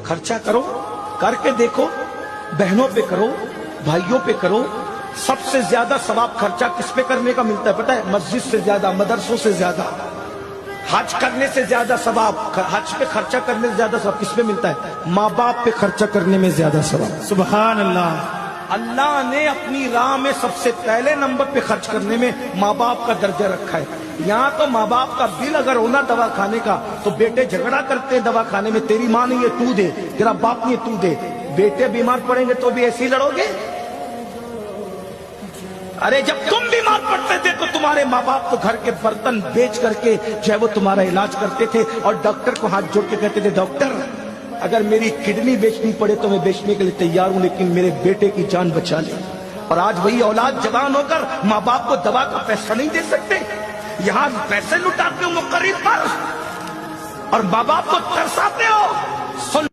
खर्चा करो, करके देखो, बहनों पे करो, भाइयों पे करो। सबसे ज्यादा सवाब खर्चा किस पे करने का मिलता है पता है? मस्जिद से ज्यादा, मदरसों से ज्यादा, हज करने से ज्यादा सवाब, हज पे खर्चा करने से ज्यादा सवाब किस पे मिलता है? माँ बाप पे खर्चा करने में ज्यादा सवाब। सुभान अल्लाह। अल्लाह ने अपनी राह में सबसे पहले नंबर पे खर्च करने में माँ बाप का दर्जा रखा है। यहाँ तो माँ बाप का बिल अगर होना दवा खाने का तो बेटे झगड़ा करते हैं दवा खाने में, तेरी माँ नहीं है तू दे, तेरा बाप नहीं है तू दे। बेटे बीमार पड़ेंगे तो भी ऐसे ही लड़ोगे? अरे जब तुम बीमार पड़ते थे तो तुम्हारे माँ बाप तो घर के बर्तन बेच करके जो है वो तुम्हारा इलाज करते थे और डॉक्टर को हाथ जोड़ के कहते थे डॉक्टर अगर मेरी किडनी बेचनी पड़े तो मैं बेचने के लिए तैयार हूं, लेकिन मेरे बेटे की जान बचा ले। और आज वही औलाद जवान होकर माँ बाप को दवा का पैसा नहीं दे सकते, यहाँ पैसे लुटाते हो मुकर्रिर पर और माँ बाप को तरसाते हो। सुन